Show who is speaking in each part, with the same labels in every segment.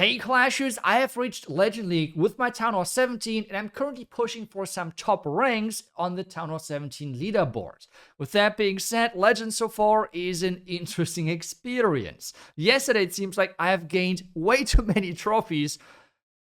Speaker 1: Hey Clashers, I have reached Legend League with my Town Hall 17 and I'm currently pushing for some top ranks on the Town Hall 17 leaderboard. With that being said, Legend so far is an interesting experience. Yesterday it seems like I have gained way too many trophies,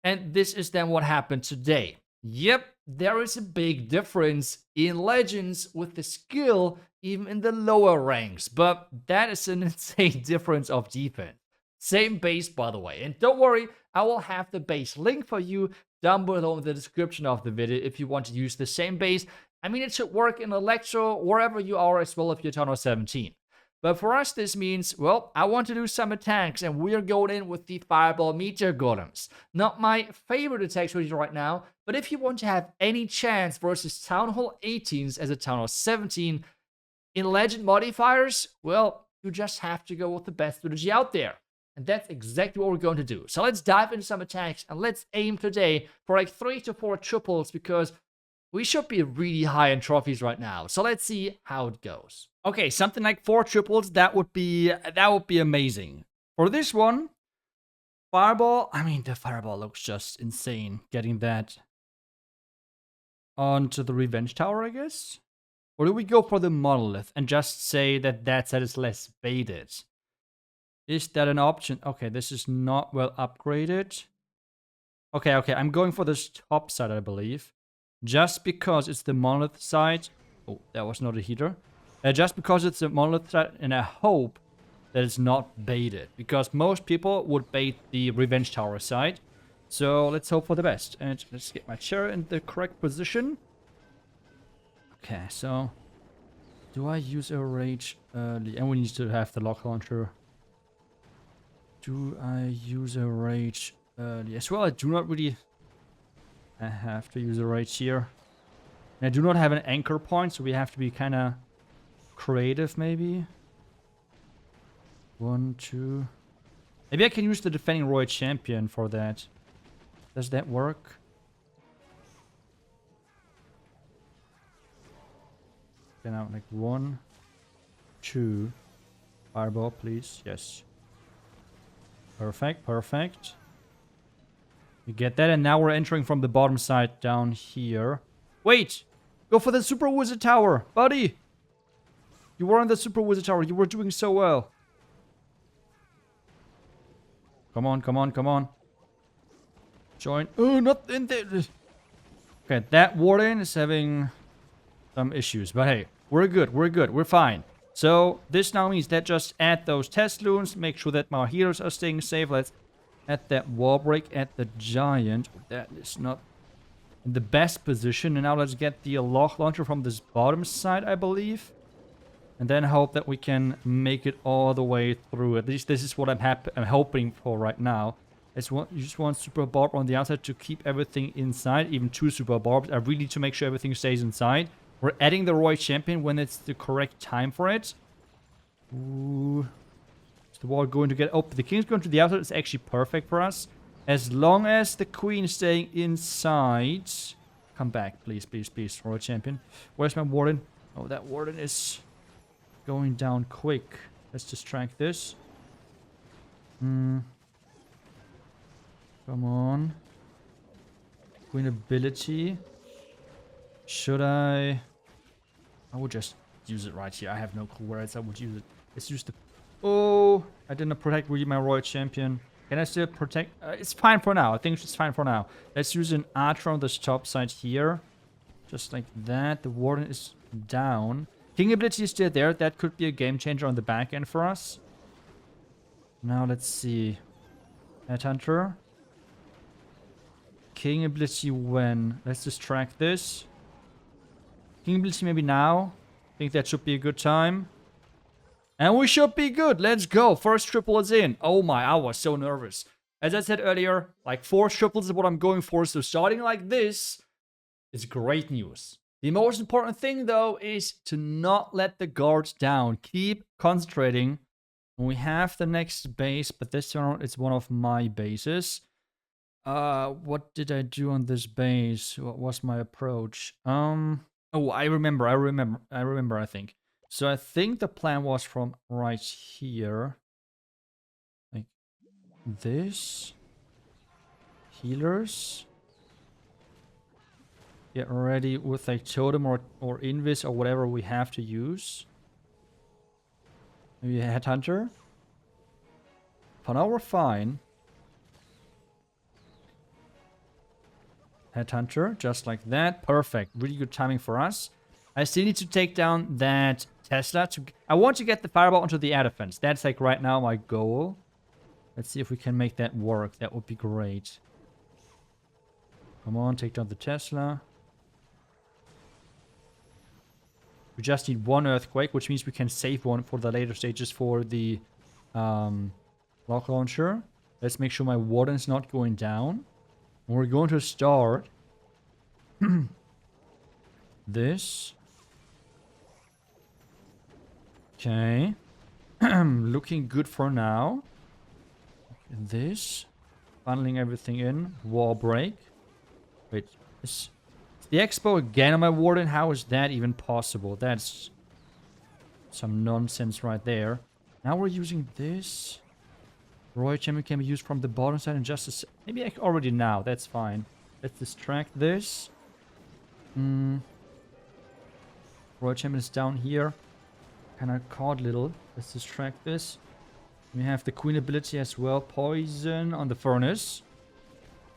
Speaker 1: and this is then what happened today. Yep, there is a big difference in Legends with the skill even in the lower ranks, but that is an insane difference of defense. Same base, by the way. And don't worry, I will have the base link for you down below in the description of the video if you want to use the same base. I mean, it should work in Electro, wherever you are as well if you're Town Hall 17. But for us, this means, well, I want to do some attacks, and we're going in with the Fireball Meteor Golems. Not my favorite attack strategy right now, but if you want to have any chance versus Town Hall 18s as a Town Hall 17 in Legend modifiers, well, you just have to go with the best strategy out there. And that's exactly what we're going to do. So let's dive into some attacks and let's aim today for like 3 to 4 triples because we should be really high in trophies right now. So let's see how it goes. Okay, something like 4 triples, that would be amazing. For this one, Fireball, I mean the Fireball looks just insane. Getting that onto the Revenge Tower, I guess? Or do we go for the Monolith and just say that that set is less baited? Is that an option? Okay, this is not well upgraded. Okay, I'm going for this top side, I believe. Just because it's the Monolith side. Oh, that was not a heater. Just because it's the Monolith side, and I hope that it's not baited. Because most people would bait the Revenge Tower side. So let's hope for the best. And let's get my chair in the correct position. Okay, so do I use a rage early? And we need to have the lock launcher. Do I use a rage early? As well, I do not really... I have to use a rage here. And I do not have an anchor point, so we have to be kind of creative, maybe. 1, 2... Maybe I can use the defending Royal Champion for that. Does that work? Okay, now, like 1, 2... Fireball, please. Yes. Perfect, perfect. We get that, and now we're entering from the bottom side down here. Wait! Go for the Super Wizard Tower, buddy! You were on the Super Wizard Tower. You were doing so well. Come on, come on, come on. Join. Oh, not in there. Okay, that Warden is having some issues. But hey, we're good, we're fine. So this now means that just add those test loons, make sure that my heroes are staying safe. Let's add that wall break at the giant. That is not in the best position. And now let's get the lock launcher from this bottom side, I believe. And then hope that we can make it all the way through. At least this is what I'm hoping for right now. You just want Super Barb on the outside to keep everything inside. Even 2 Super Barbs. I really need to make sure everything stays inside. We're adding the Royal Champion when it's the correct time for it. Ooh. Is the wall going to get... Oh, the King's going to the outside. It's actually perfect for us. As long as the Queen is staying inside. Come back, please, please, please. Royal Champion. Where's my Warden? Oh, that Warden is going down quick. Let's distract this. Come on. Queen ability. Should I would just use it right here. I have no clue where else I would use it. Let's use the... Oh, I didn't protect really my Royal Champion. Can I still protect? It's fine for now. I think it's fine for now. Let's use an Archer on this top side here. Just like that. The Warden is down. King ability is still there. That could be a game changer on the back end for us. Now let's see. Headhunter. King ability when? Let's distract this. King ability maybe now. I think that should be a good time. And we should be good. Let's go. First triple is in. Oh my, I was so nervous. As I said earlier, like 4 triples is what I'm going for. So starting like this is great news. The most important thing though is to not let the guards down. Keep concentrating. We have the next base, but this one it's one of my bases. What did I do on this base? What was my approach? Oh, I remember, I think. So I think the plan was from right here. Like this. Healers. Get ready with a totem or invis or whatever we have to use. Maybe a headhunter. For now we're fine. Headhunter, just like that. Perfect. Really good timing for us. I still need to take down that Tesla. I want to get the fireball onto the air defense. That's like right now my goal. Let's see if we can make that work. That would be great. Come on, take down the Tesla. We just need one earthquake, which means we can save one for the later stages for the rock launcher. Let's make sure my warden's not going down. And we're going to start this. Okay. Looking good for now. This. Funneling everything in. Wall break. Wait. Is the expo again on my warden? How is that even possible? That's some nonsense right there. Now we're using this. Royal Champion can be used from the bottom side and just maybe already now. That's fine. Let's distract this. Royal Champion is down here. Kind of caught little. Let's distract this. We have the Queen ability as well. Poison on the furnace.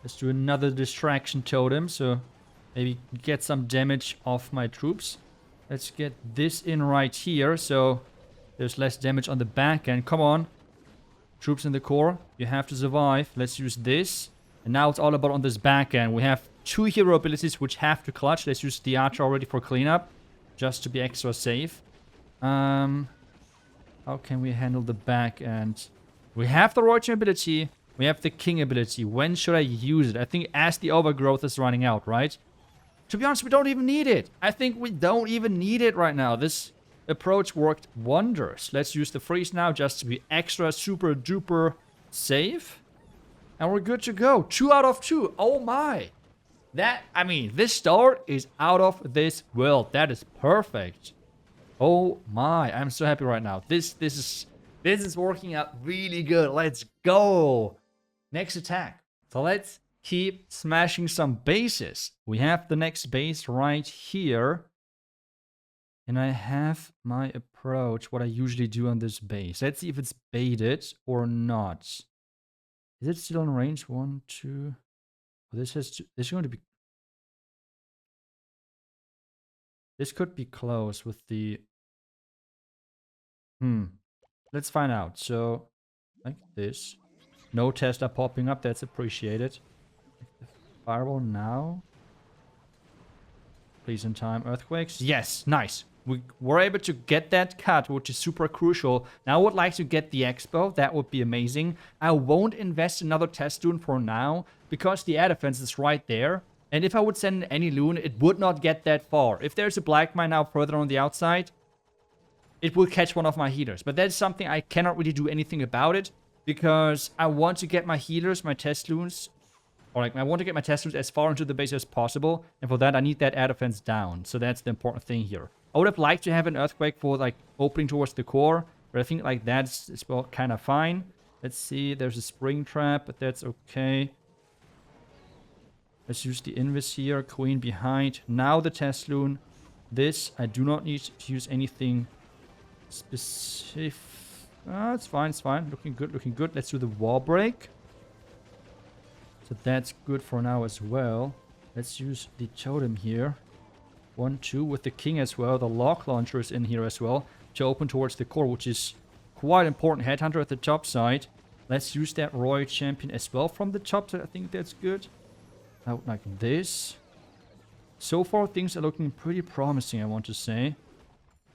Speaker 1: Let's do another distraction totem. So maybe get some damage off my troops. Let's get this in right here. So there's less damage on the back end. Come on. Troops in the core, you have to survive. Let's use this. And now it's all about on this back end. We have 2 hero abilities which have to clutch. Let's use the archer already for cleanup. Just to be extra safe. How can we handle the back end? We have the Royal ability. We have the King ability. When should I use it? I think as the overgrowth is running out, right? To be honest, we don't even need it. I think we don't even need it right now. This approach worked wonders. Let's use the freeze now just to be extra super duper safe. And we're good to go. 2 out of 2. Oh my. This start is out of this world. That is perfect. Oh my. I'm so happy right now. This is working out really good. Let's go. Next attack. So let's keep smashing some bases. We have the next base right here. And I have my approach, what I usually do on this base. Let's see if it's baited or not. Is it still in range? 1, 2. This is going to be. This could be close with the. Let's find out. So, like this. No Tesla popping up. That's appreciated. Fireball now. Please in time. Earthquakes. Yes, nice. We were able to get that cut, which is super crucial. Now I would like to get the expo. That would be amazing. I won't invest another test loon for now, because the air defense is right there. And if I would send any loon, it would not get that far. If there's a black mine now further on the outside, it will catch one of my healers. But that's something I cannot really do anything about it, because I want to get my healers, my test loons, I want to get my test loons as far into the base as possible. And for that, I need that air defense down. So that's the important thing here. I would have liked to have an earthquake for opening towards the core, but I think that's well kind of fine. Let's see, there's a spring trap, but that's okay. Let's use the invis here, queen behind. Now the test loon. This, I do not need to use anything specific. It's fine, it's fine. Looking good, looking good. Let's do the wall break. So that's good for now as well. Let's use the totem here. 1, 2 with the king as well. The lock launcher is in here as well to open towards the core, which is quite important. Headhunter at the top side. Let's use that royal champion as well from the top side. I think that's good. Out like this. So far, things are looking pretty promising, I want to say.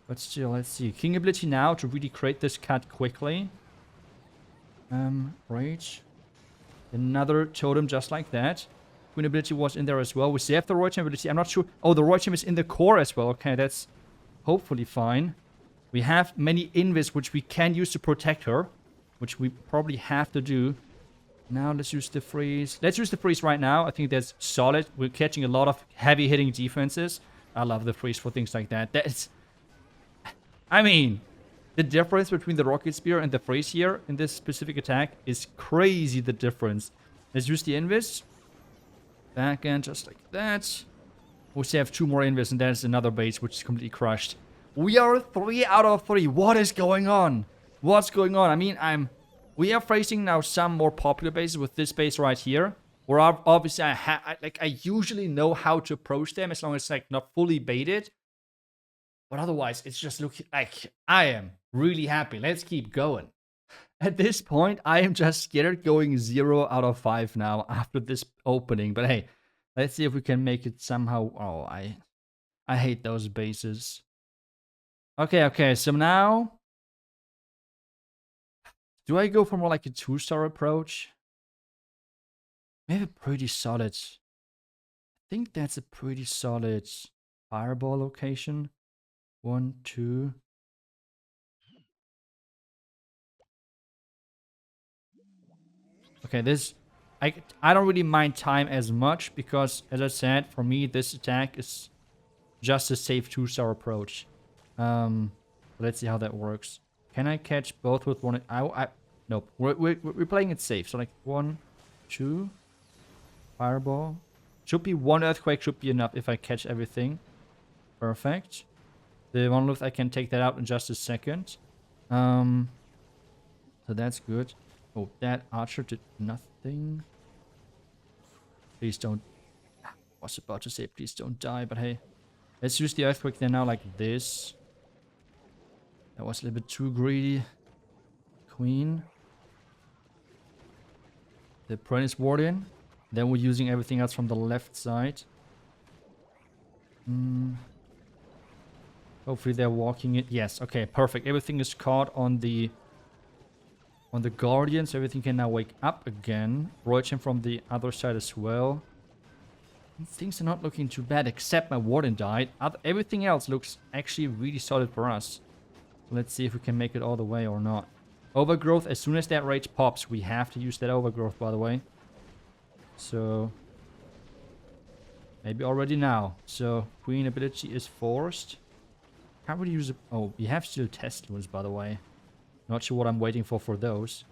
Speaker 1: But still, let's see. King ability now to really create this cut quickly. Rage. Another totem just like that. Queen ability was in there as well. We still have the royal champion ability. I'm not sure. Oh, the royal champion is in the core as well. Okay, that's hopefully fine. We have many invis which we can use to protect her, which we probably have to do. Now let's use the freeze. Let's use the freeze right now. I think that's solid. We're catching a lot of heavy hitting defenses. I love the freeze for things like that. The difference between the rocket spear and the freeze here in this specific attack is crazy, the difference. Let's use the invis. back end, just like that. We still have 2 more invis, and there's another base, which is completely crushed. We are 3 out of 3. What is going on? What's going on? I mean, we are facing now some more popular bases with this base right here. Where obviously I usually know how to approach them as long as it's like not fully baited. But otherwise, it's just looking like I am really happy. Let's keep going. At this point, I am just scared going 0 out of 5 now after this opening. But hey, let's see if we can make it somehow. Oh, I hate those bases. Okay, so now... Do I go for more like a 2-star approach? Maybe pretty solid. I think that's a pretty solid fireball location. 1, 2... Okay, this... I don't really mind time as much because, as I said, for me, this attack is just a safe 2-star approach. Let's see how that works. Can I catch both with one? Nope. We're playing it safe. So like 1, 2, fireball. Should be 1 earthquake. Should be enough if I catch everything. Perfect. The monolith, I can take that out in just a second. So that's good. Oh, that archer did nothing. Please don't... I was about to say please don't die, but hey. Let's use the earthquake then now like this. That was a little bit too greedy. Queen. The apprentice warden. Then we're using everything else from the left side. Hopefully they're walking it. Yes, okay, perfect. Everything is caught on the guardian, so everything can now wake up again. Roach him from the other side as well. Things are not looking too bad, except my warden died. Everything else looks actually really solid for us. Let's see if we can make it all the way or not. Overgrowth, as soon as that rage pops, we have to use that overgrowth, by the way. So, maybe already now. So, queen ability is forced. Can't really use it. Oh, we have still test wounds, by the way. Not sure what I'm waiting for those.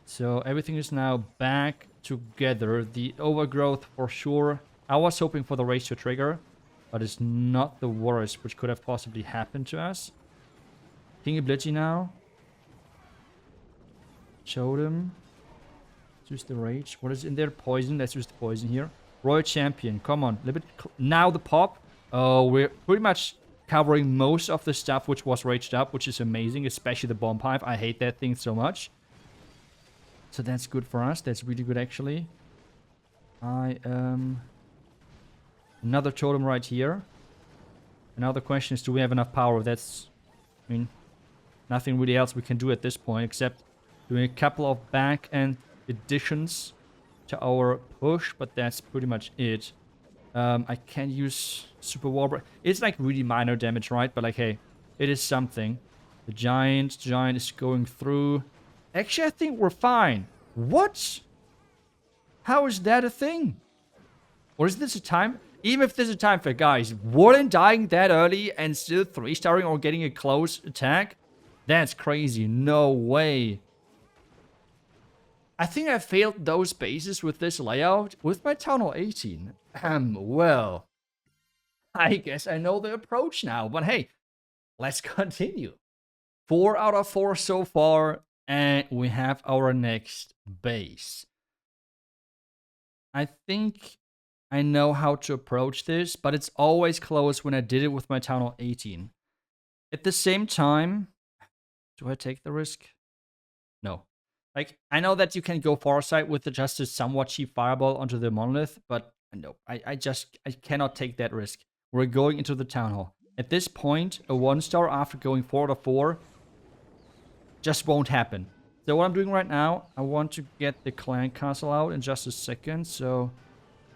Speaker 1: So, everything is now back together. The overgrowth, for sure. I was hoping for the rage to trigger, but it's not the worst which could have possibly happened to us. King ability now. Showed him. Let's use the rage. What is in there? Poison. Let's use the poison here. Royal champion. Come on. A little bit. Now the pop. Oh, we're pretty much covering most of the stuff which was raged up, which is amazing. Especially the bomb pipe. I hate that thing so much. So that's good for us. That's really good, actually. Another totem right here. And now the question is, do we have enough power? That's... I mean, nothing really else we can do at this point except doing a couple of back-end additions to our push, but that's pretty much it. I can use Super Warbringer. It's like really minor damage, right? But like, hey, it is something. The giant is going through. Actually, I think we're fine. What? How is that a thing? Or is this a time? Even if this is a time for guys, Warden dying that early and still 3-starring or getting a close attack? That's crazy. No way. I think I failed those bases with this layout with my Town Hall 18. Well, I guess I know the approach now. But hey, let's continue. 4 out of 4 so far. And we have our next base. I think I know how to approach this, but it's always close when I did it with my Town Hall 18. At the same time, do I take the risk? No. Like, I know that you can go Farsight with just a somewhat cheap fireball onto the monolith, but no, I cannot take that risk. We're going into the Town Hall. At this point, a 1-star after going 4 out of 4 just won't happen. So what I'm doing right now, I want to get the clan castle out in just a second, so...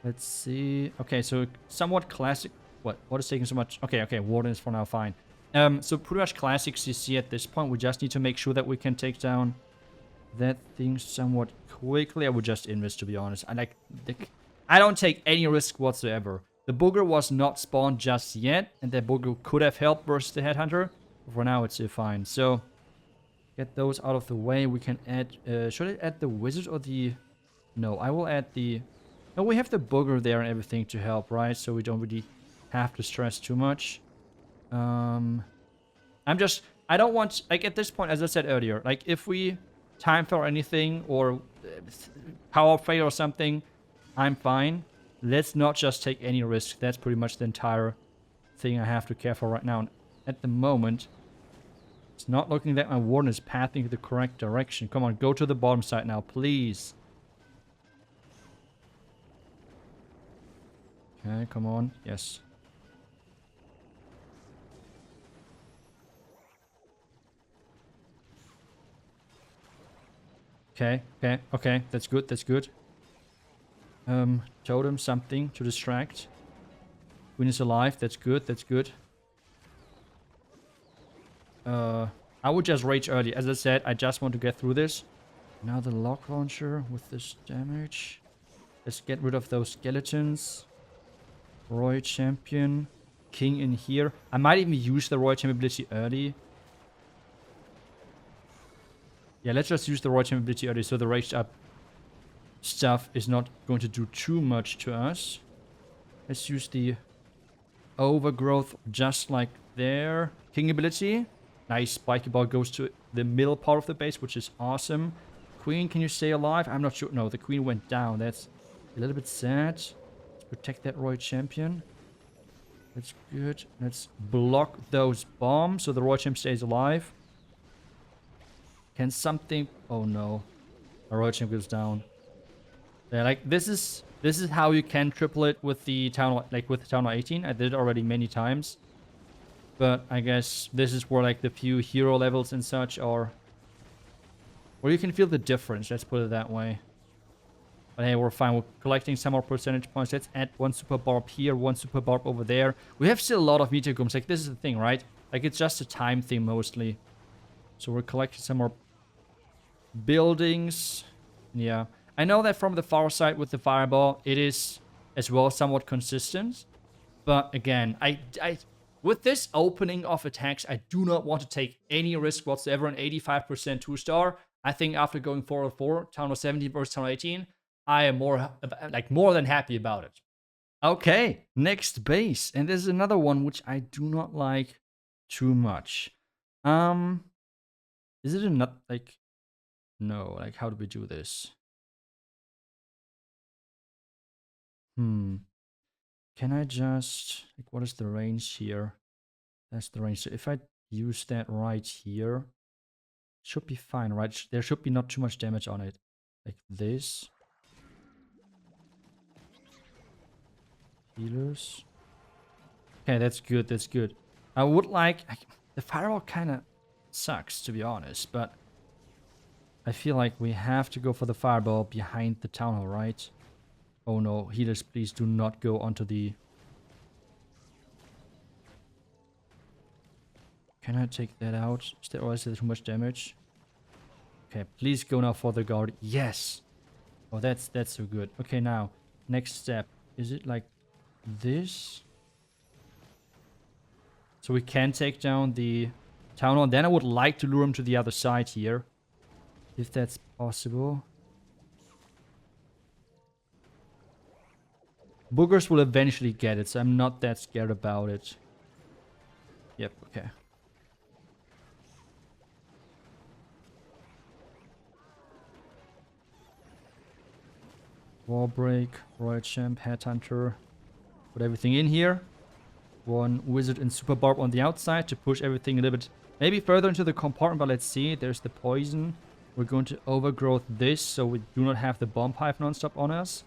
Speaker 1: Let's see. Okay, so somewhat classic. What is taking so much? Okay, warden is for now fine. So pretty much classic CC at this point. We just need to make sure that we can take down that thing somewhat quickly. I would just invest, to be honest. I don't take any risk whatsoever. The booger was not spawned just yet, and that booger could have helped versus the headhunter. But for now, it's still fine. So get those out of the way. We can add. Should I add the wizard or the? No, I will add the And we have the booger there and everything to help, right? So we don't really have to stress too much. I don't want, like, at this point, as I said earlier, like, if we time fail anything or power fail or something, I'm fine. Let's not just take any risk. That's pretty much the entire thing I have to care for right now. And at the moment, it's not looking like my warden is pathing the correct direction. Come on, go to the bottom side now, please. Okay, come on. Yes. Okay. That's good. Totem, something to distract. Queen is alive. That's good. I would just rage early. As I said, I just want to get through this. Now the lock launcher with this damage. Let's get rid of those skeletons. Royal Champion. King in here. I might even use the Royal Champion ability early. Yeah, let's just use the Royal Champion ability early so the raged up stuff is not going to do too much to us. Let's use the overgrowth just like there. King ability. Nice. Spiky ball goes to the middle part of the base, which is awesome. Queen, can you stay alive? I'm not sure. No, the queen went down. That's a little bit sad. Let's protect that Royal Champion. That's good. Let's block those bombs so the Royal Champion stays alive. Can something... Oh no. Our Royal Champion goes down. Yeah, like this is how you can triple it with the town, like with the town 18. I did it already many times. But I guess this is where like the few hero levels and such are, where you can feel the difference, let's put it that way. But hey, we're fine. We're collecting some more percentage points. Let's add one super barb here, one super barb over there. We have still a lot of meteor golems. Like, this is the thing, right? Like, it's just a time thing mostly. So we're collecting some more buildings. Yeah. I know that from the far side with the fireball, it is as well somewhat consistent. But again, with this opening of attacks, I do not want to take any risk whatsoever. An 85% 2-star. I think after going 4-4, Town of 17 versus Town of 18, I am more than happy about it. Okay, next base. And there's another one which I do not like too much. Is it enough? Like, no, like, how do we do this? Can I just, like, what is the range here? That's the range. So if I use that right here, it should be fine, right? There should be not too much damage on it. Like this. Healers. Okay, that's good, that's good. I would like... the firewall kind of sucks, to be honest, but I feel like we have to go for the fireball behind the town hall, right? Oh no, healers, please do not go onto the... Can I take that out? Or is there too much damage? Okay, please go now for the guard. Yes! Oh, that's so good. Okay, now, next step. Is it like this? So we can take down the town hall. Then I would like to lure him to the other side here. If that's possible. Boogers will eventually get it, so I'm not that scared about it. Yep, okay. Wall break, Royal Champ, Headhunter. Put everything in here. One wizard and super barb on the outside to push everything a little bit, maybe further into the compartment, but let's see. There's the poison. We're going to overgrowth this so we do not have the bomb pipe non-stop on us.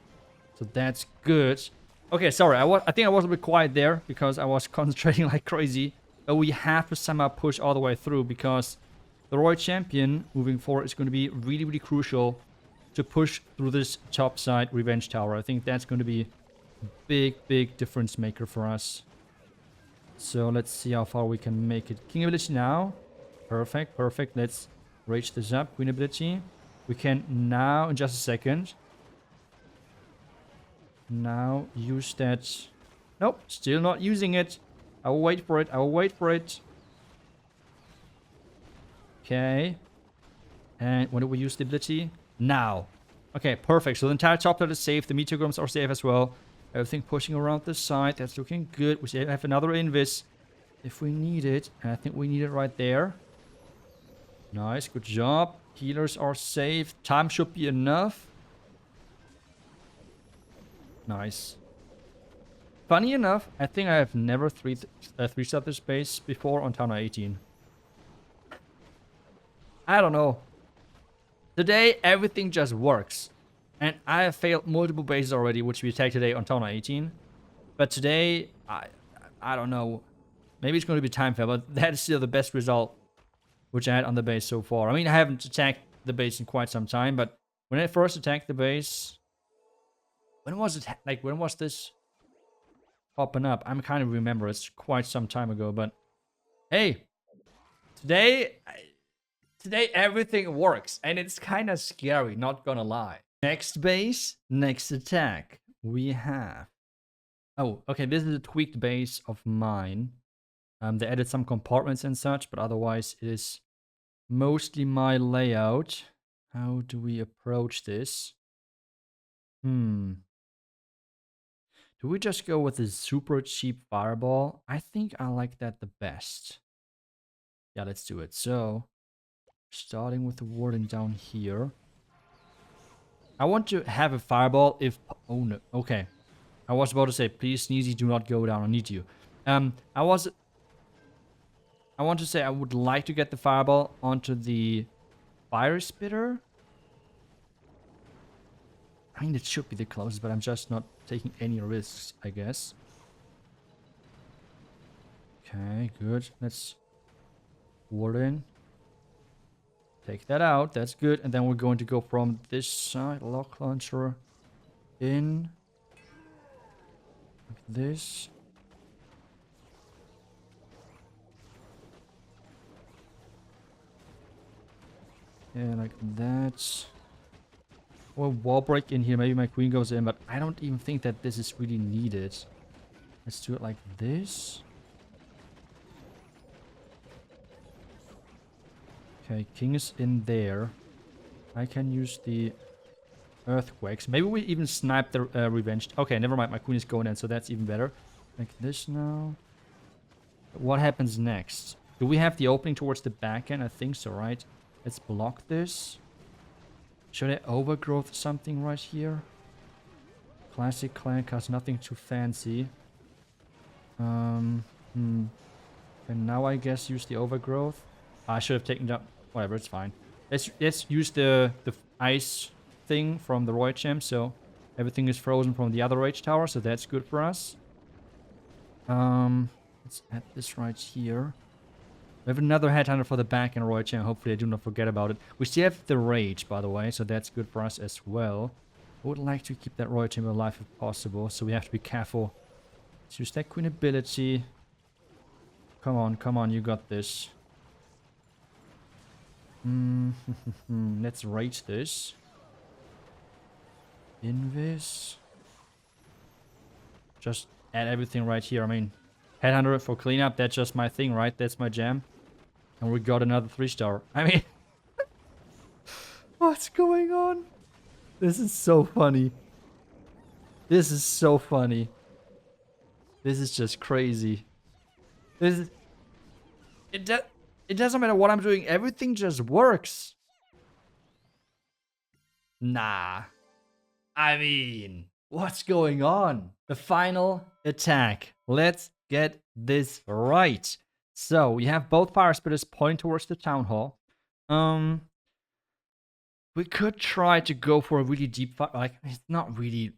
Speaker 1: So that's good. Okay, sorry. I think I was a bit quiet there because I was concentrating like crazy. But we have to somehow push all the way through because the Royal Champion moving forward is going to be really, really crucial to push through this top side Revenge Tower. I think that's going to be a big, big difference maker for us. So let's see how far we can make it. King ability now. Perfect, perfect. Let's rage this up. Queen ability. We can now, in just a second, now use that. Nope, still not using it. I will wait for it. I will wait for it. Okay. And when do we use the ability? Now. Okay, perfect. So the entire top plate is safe. The meteor golems are safe as well. Everything pushing around the side. That's looking good. We have another invis if we need it. And I think we need it right there. Nice, good job. Healers are safe. Time should be enough. Nice. Funny enough, I think I have never three-starred this base before on Town 18. I don't know. Today, everything just works. And I have failed multiple bases already, which we attacked today on Town 18. But today, I don't know. Maybe it's going to be time fair, but that is still the best result which I had on the base so far. I mean, I haven't attacked the base in quite some time, but when I first attacked the base... When was it? Like, when was this popping up? I'm kind of remember. It's quite some time ago, but... Hey! Today everything works, and it's kind of scary, not gonna lie. Next base, next attack. We have... Oh, okay, this is a tweaked base of mine. They added some compartments and such, but otherwise it is mostly my layout. How do we approach this? Do we just go with a super cheap fireball? I think I like that the best. Yeah, let's do it. So, starting with the warden down here. I want to have a fireball if... Oh, no. Okay. I was about to say, please, Sneezy, do not go down. I need you. I want to say I would like to get the fireball onto the fire spitter. I mean, it should be the closest, but I'm just not taking any risks, I guess. Okay, good. Let's warden. Take that out. That's good. And then we're going to go from this side. Lock launcher in. Like this. Yeah, like that. Or wall break in here. Maybe my queen goes in, but I don't even think that this is really needed. Let's do it like this. Okay, king is in there. I can use the earthquakes. Maybe we even snipe the revenge. Okay, never mind. My queen is going in, so that's even better. Like this now. What happens next? Do we have the opening towards the back end? I think so, right? Let's block this. Should I overgrowth something right here? Classic clan cast, nothing too fancy. And now I guess use the overgrowth. I should have taken that. Whatever, it's fine. Let's use the ice thing from the Roy Champ, so everything is frozen from the other Rage Tower, so that's good for us. Let's add this right here. We have another headhunter for the back and Roy Champ. Hopefully I do not forget about it. We still have the Rage, by the way, so that's good for us as well. I would like to keep that Roy Champ alive if possible, so we have to be careful. Let's use that Queen ability. Come on, you got this. Let's rage this. Invis. Just add everything right here. I mean, headhunter for cleanup, that's just my thing, right? That's my jam. And we got another 3-star. I mean, what's going on? This is so funny. This is so funny. This is just crazy. It doesn't matter what I'm doing. Everything just works. Nah. I mean, what's going on? The final attack. Let's get this right. So, we have both fire spitters pointing towards the town hall. We could try to go for a really deep fire. Like, it's not really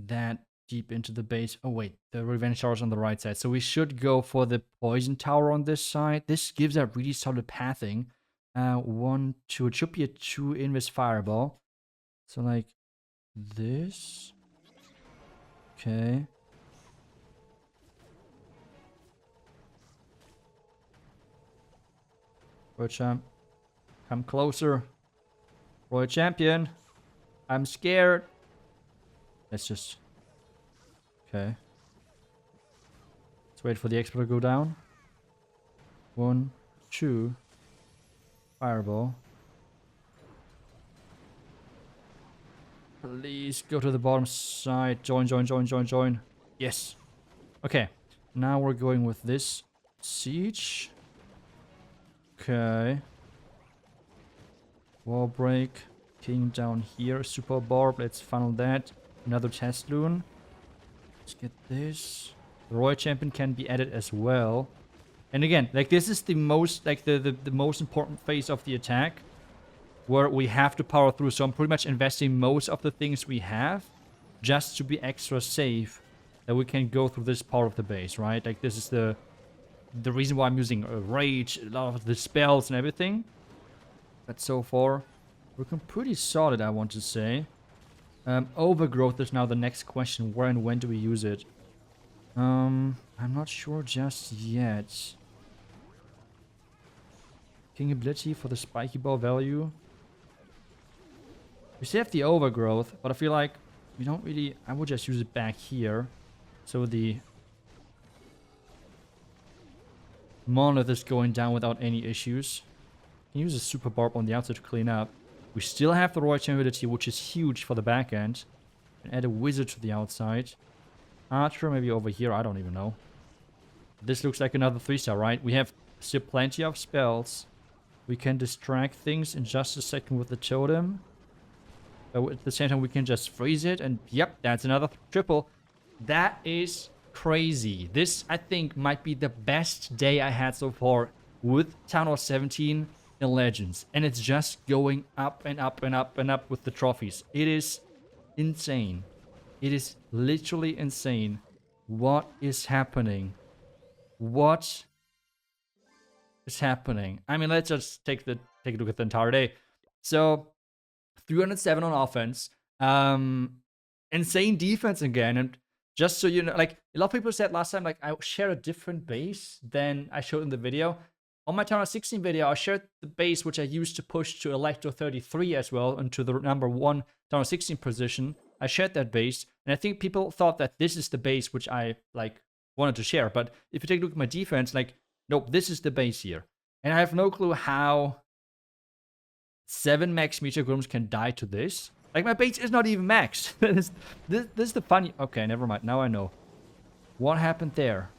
Speaker 1: that deep into the base. Oh, wait. The revenge tower is on the right side. So, we should go for the poison tower on this side. This gives a really solid pathing. 1, 2. It should be a 2 invis fireball. So, like, this. Okay. Roy Champ, come closer. Roy Champion, I'm scared. Let's just... Okay. Let's wait for the expert to go down. 1, 2. Fireball. Please go to the bottom side. Join, join, join, join, join. Yes. Okay. Now we're going with this siege. Okay. Wall break. King down here. Super barb. Let's funnel that. Another test loon. Let's get this. The Royal Champion can be added as well. And again, like this is the most, like the most important phase of the attack, where we have to power through. So I'm pretty much investing most of the things we have just to be extra safe, that we can go through this part of the base, right? Like this is the reason why I'm using rage, a lot of the spells and everything. But so far, looking pretty solid, I want to say. Overgrowth is now the next question. Where and when do we use it? I'm not sure just yet. King ability for the spiky ball value. We still have the overgrowth, but I feel like we don't really... I would just use it back here. So the monolith is going down without any issues. Can use a super barb on the outside to clean up. We still have the Royal Champion ability, which is huge for the back end. And add a wizard to the outside. Archer maybe over here, I don't even know. This looks like another 3-star, right? We have still plenty of spells. We can distract things in just a second with the totem. But at the same time, we can just freeze it. And yep, that's another triple. That is crazy. This, I think, might be the best day I had so far with Town Hall 17 in Legends. And it's just going up and up and up and up with the trophies. It is insane. It is literally insane. What is happening? What is happening? I mean, let's just take a look at the entire day. So 307 on offense. Insane defense again. And just so you know, like a lot of people said last time, like I share a different base than I showed in the video. On my Town Hall 16 video, I shared the base which I used to push to Electro 33 as well, and to the number 1 Town Hall 16 position. I shared that base, and I think people thought that this is the base which I like wanted to share. But if you take a look at my defense, like, nope, this is the base here. And I have no clue how 7 max meteor golems can die to this. Like, my base is not even maxed. this is the funny... Okay, never mind. Now I know. What happened there?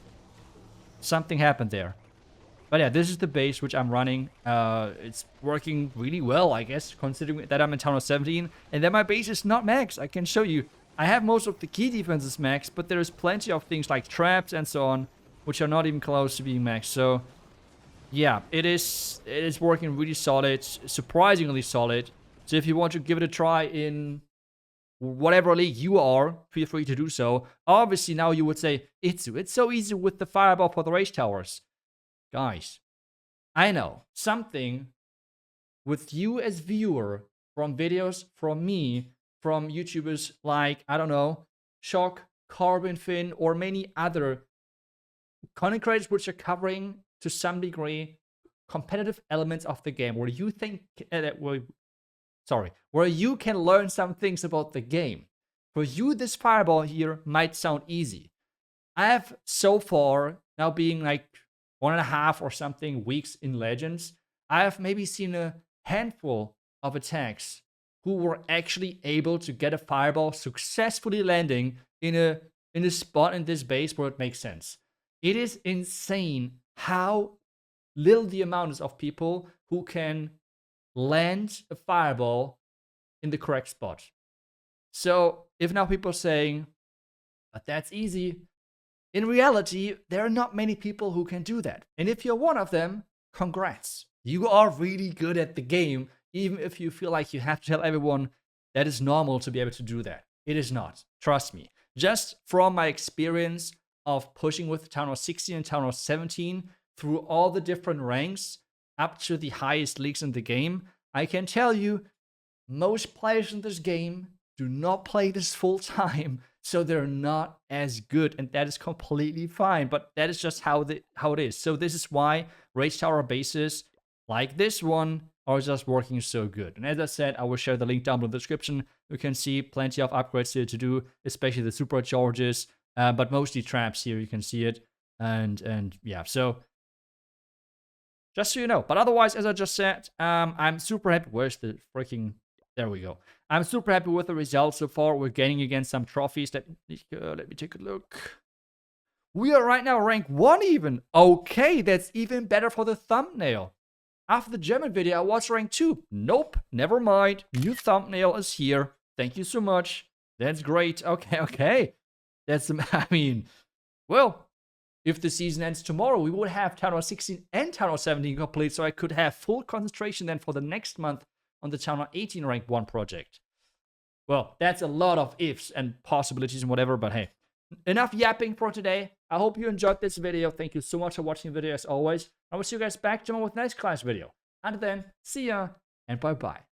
Speaker 1: Something happened there. But yeah, this is the base which I'm running. It's working really well, I guess, considering that I'm in Town Hall 17. And then my base is not maxed. I can show you. I have most of the key defenses maxed, but there's plenty of things like traps and so on, which are not even close to being maxed. So, yeah, it is working really solid, surprisingly solid. So if you want to give it a try in whatever league you are, feel free to do so. Obviously, now you would say, iTzu, it's so easy with the fireball for the rage towers. Guys, I know something with you as viewer from videos from me, from YouTubers like, I don't know, Shock, Carbon Fin, or many other content creators which are covering to some degree competitive elements of the game, where you think where you can learn some things about the game. For you, this fireball here might sound easy. I have so far, now being like 1.5 or something weeks in Legends, I have maybe seen a handful of attacks who were actually able to get a fireball successfully landing in a spot in this base where it makes sense. It is insane how little the amount is of people who can land a fireball in the correct spot. So if now people are saying, but that's easy, in reality, there are not many people who can do that. And if you're one of them, congrats. You are really good at the game, even if you feel like you have to tell everyone that it's normal to be able to do that. It is not. Trust me. Just from my experience of pushing with Town Hall 16 and Town Hall 17 through all the different ranks up to the highest leagues in the game, I can tell you, most players in this game do not play this full time. So they're not as good, and that is completely fine. But that is just how it is. So this is why Rage Tower bases like this one are just working so good. And as I said, I will share the link down below in the description. You can see plenty of upgrades here to do, especially the supercharges, but mostly traps here. You can see it, and yeah. So just so you know. But otherwise, as I just said, I'm super happy. Where's the freaking There we go. I'm super happy with the results so far. We're gaining again some trophies. Let me take a look. We are right now rank 1 even. Okay, that's even better for the thumbnail. After the German video, I was rank 2. Nope, never mind. New thumbnail is here. Thank you so much. That's great. Okay. That's, I mean, well, if the season ends tomorrow, we would have Town Hall 16 and Town Hall 17 complete, so I could have full concentration then for the next month on the Town Hall 18 rank 1 project. Well, that's a lot of ifs and possibilities and whatever, but hey. Enough yapping for today. I hope you enjoyed this video. Thank you so much for watching the video as always. I will see you guys back tomorrow with next class video. Until then, see ya and bye-bye.